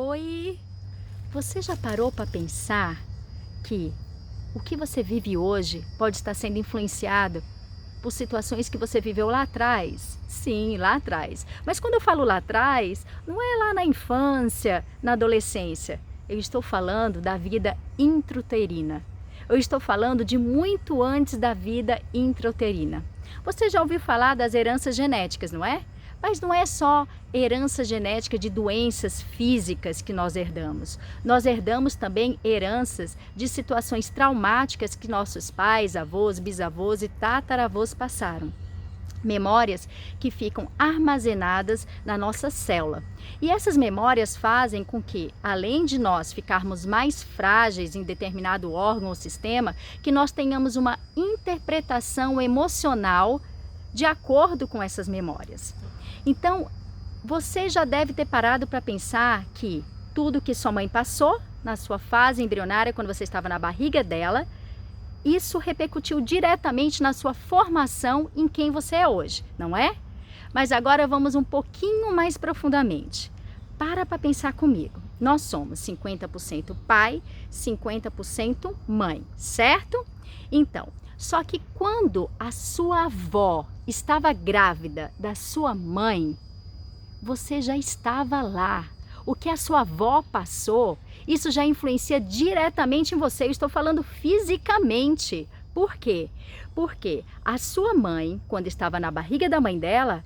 Oi, você já parou para pensar que o que você vive hoje pode estar sendo influenciado por situações que você viveu lá atrás? Sim, lá atrás. Mas quando eu falo lá atrás, não é lá na infância, na adolescência. Eu estou falando da vida intrauterina. Eu estou falando de muito antes da vida intrauterina. Você já ouviu falar das heranças genéticas, não é? Mas não é só herança genética de doenças físicas que nós herdamos. Nós herdamos também heranças de situações traumáticas que nossos pais, avós, bisavós e tataravós passaram. Memórias que ficam armazenadas na nossa célula. E essas memórias fazem com que, além de nós ficarmos mais frágeis em determinado órgão ou sistema, que nós tenhamos uma interpretação emocional de acordo com essas memórias. Então, você já deve ter parado para pensar que tudo que sua mãe passou na sua fase embrionária, quando você estava na barriga dela, isso repercutiu diretamente na sua formação em quem você é hoje, não é? Mas agora vamos um pouquinho mais profundamente. Para pensar comigo. Nós somos 50% pai, 50% mãe, certo? Então, só que quando a sua avó estava grávida da sua mãe, você já estava lá. O que a sua avó passou, isso já influencia diretamente em você. Eu estou falando fisicamente. Por quê? Porque a sua mãe, quando estava na barriga da mãe dela,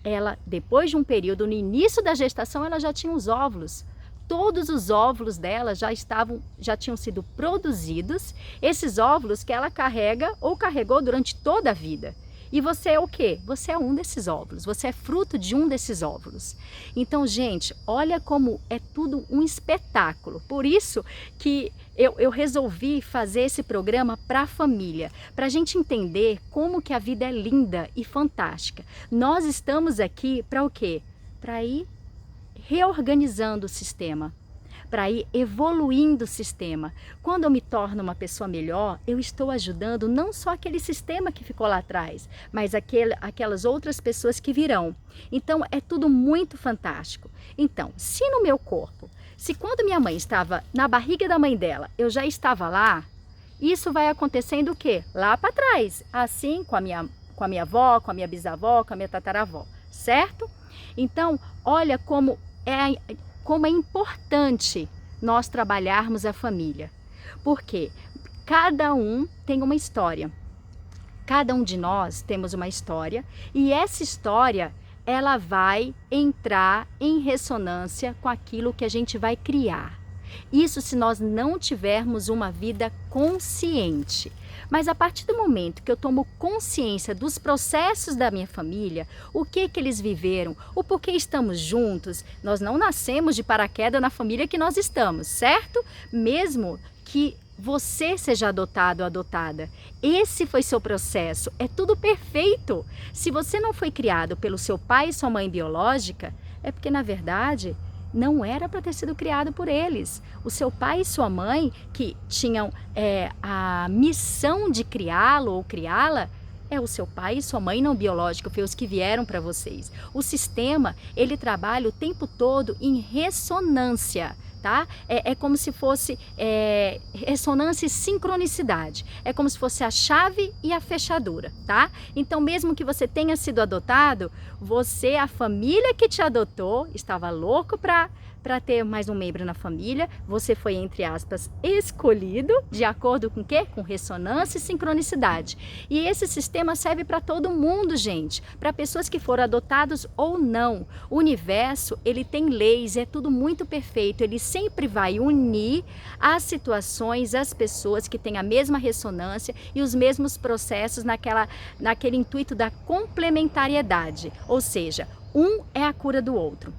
ela, depois de um período, no início da gestação, ela já tinha os óvulos. Todos os óvulos dela já tinham sido produzidos, esses óvulos que ela carrega ou carregou durante toda a vida. E você é o quê? Você é um desses óvulos, você é fruto de um desses óvulos. Então, gente, olha como é tudo um espetáculo. Por isso que eu resolvi fazer esse programa para a família, para a gente entender como que a vida é linda e fantástica. Nós estamos aqui para o quê? Para ir reorganizando o sistema, para ir evoluindo o sistema. Quando eu me torno uma pessoa melhor, eu estou ajudando não só aquele sistema que ficou lá atrás, mas aquelas outras pessoas que virão. Então, é tudo muito fantástico. Então, se no meu corpo, se quando minha mãe estava na barriga da mãe dela, eu já estava lá, isso vai acontecendo o quê? Lá para trás. Assim com a minha avó, com a minha bisavó, com a minha tataravó, certo? Então, olha como é importante nós trabalharmos a família, porque cada um tem uma história, cada um de nós temos uma história e essa história ela vai entrar em ressonância com aquilo que a gente vai criar. Isso se nós não tivermos uma vida consciente. Mas a partir do momento que eu tomo consciência dos processos da minha família, o que eles viveram, o porquê estamos juntos, nós não nascemos de paraquedas na família que nós estamos, certo? Mesmo que você seja adotado ou adotada, esse foi seu processo, é tudo perfeito. Se você não foi criado pelo seu pai e sua mãe biológica, é porque na verdade não era para ter sido criado por eles. O seu pai e sua mãe, que tinham a missão de criá-lo ou criá-la, é o seu pai e sua mãe não biológica, foi os que vieram para vocês. O sistema, ele trabalha o tempo todo em ressonância, tá? É como se fosse ressonância e sincronicidade. É como se fosse a chave e a fechadura, tá? Então, mesmo que você tenha sido adotado, você, a família que te adotou, estava louco para ter mais um membro na família, você foi, entre aspas, escolhido, de acordo com o quê? Com ressonância e sincronicidade. E esse sistema serve para todo mundo, gente, para pessoas que foram adotados ou não. O universo, ele tem leis, é tudo muito perfeito, ele sempre vai unir as situações, as pessoas que têm a mesma ressonância e os mesmos processos naquele intuito da complementariedade, ou seja, um é a cura do outro.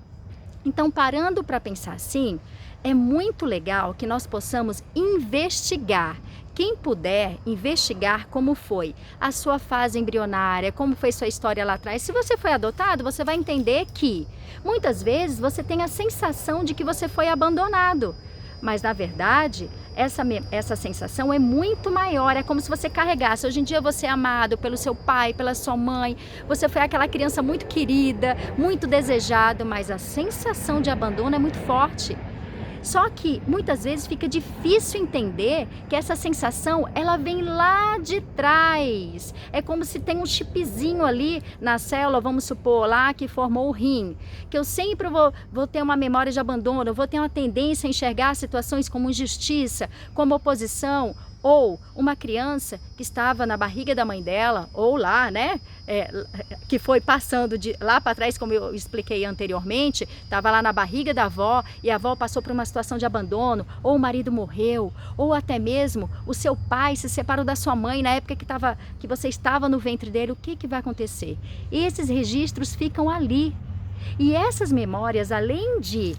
Então, parando para pensar assim, é muito legal que nós possamos investigar. Quem puder investigar como foi a sua fase embrionária, como foi sua história lá atrás. Se você foi adotado, você vai entender que muitas vezes você tem a sensação de que você foi abandonado. Mas na verdade, essa sensação é muito maior, é como se você carregasse. Hoje em dia você é amado pelo seu pai, pela sua mãe, você foi aquela criança muito querida, muito desejado, mas a sensação de abandono é muito forte. Só que muitas vezes fica difícil entender que essa sensação ela vem lá de trás. É como se tem um chipzinho ali na célula, vamos supor lá, que formou o rim. Que eu sempre vou ter uma memória de abandono, vou ter uma tendência a enxergar situações como injustiça, como oposição. Ou uma criança que estava na barriga da mãe dela, ou lá, né, que foi passando de lá para trás, como eu expliquei anteriormente, estava lá na barriga da avó e a avó passou por uma situação de abandono, ou o marido morreu, ou até mesmo o seu pai se separou da sua mãe na época que você estava no ventre dele. O que vai acontecer? Esses registros ficam ali. E essas memórias, além de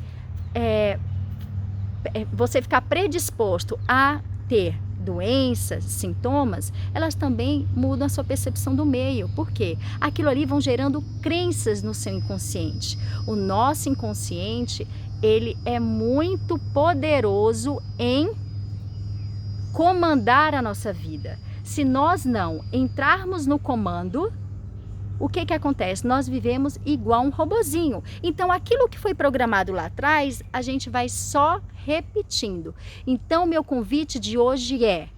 você ficar predisposto a ter doenças, sintomas, elas também mudam a sua percepção do meio. Por quê? Aquilo ali vão gerando crenças no seu inconsciente. O nosso inconsciente, ele é muito poderoso em comandar a nossa vida. Se nós não entrarmos no comando, o que acontece? Nós vivemos igual um robozinho. Então, aquilo que foi programado lá atrás, a gente vai só repetindo. Então, meu convite de hoje é: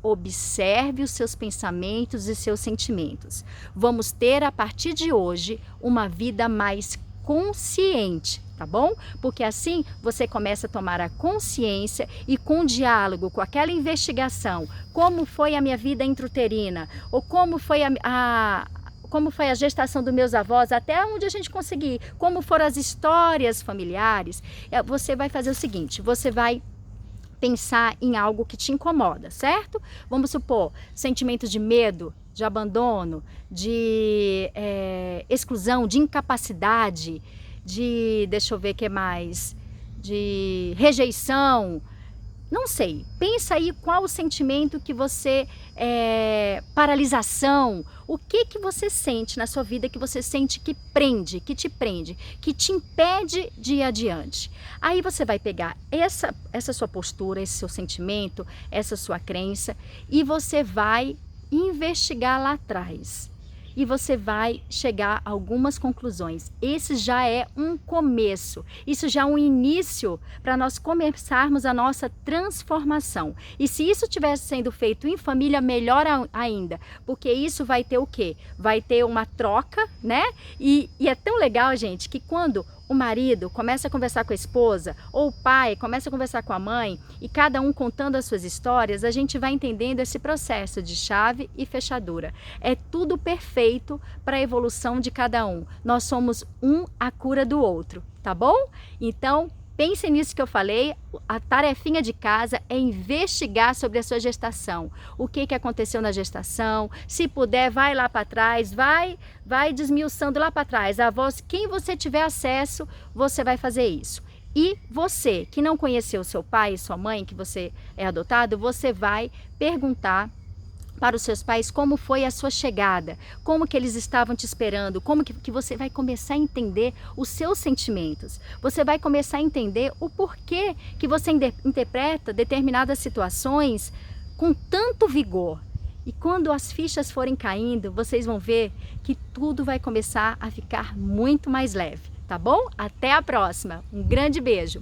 observe os seus pensamentos e seus sentimentos. Vamos ter, a partir de hoje, uma vida mais consciente, tá bom? Porque assim você começa a tomar a consciência e com diálogo, com aquela investigação, como foi a minha vida intrauterina, ou como foi como foi a gestação dos meus avós, até onde a gente conseguir, como foram as histórias familiares, você vai fazer o seguinte: você vai pensar em algo que te incomoda, certo? Vamos supor, sentimentos de medo, de abandono, de exclusão, de incapacidade, deixa eu ver o que mais, de rejeição. Não sei, pensa aí qual o sentimento que você, paralisação, o que você sente na sua vida, que você sente que prende, que te impede de ir adiante. Aí você vai pegar essa sua postura, esse seu sentimento, essa sua crença, e você vai investigar lá atrás. E você vai chegar a algumas conclusões. Esse já é um começo, isso já é um início para nós começarmos a nossa transformação. E se isso estivesse sendo feito em família, melhor ainda, porque isso vai ter o quê? Vai ter uma troca, né? E é tão legal, gente, que quando o marido começa a conversar com a esposa, ou o pai começa a conversar com a mãe, e cada um contando as suas histórias, a gente vai entendendo esse processo de chave e fechadura. É tudo perfeito para a evolução de cada um. Nós somos um à cura do outro, tá bom? Então, pense nisso que eu falei. A tarefinha de casa é investigar sobre a sua gestação. O que aconteceu na gestação? Se puder, vai lá para trás, vai desmiuçando lá para trás. A voz, quem você tiver acesso, você vai fazer isso. E você, que não conheceu seu pai e sua mãe, que você é adotado, você vai perguntar para os seus pais como foi a sua chegada, como que eles estavam te esperando, como que você vai começar a entender os seus sentimentos. Você vai começar a entender o porquê que você interpreta determinadas situações com tanto vigor. E quando as fichas forem caindo, vocês vão ver que tudo vai começar a ficar muito mais leve, tá bom? Até a próxima. Um grande beijo!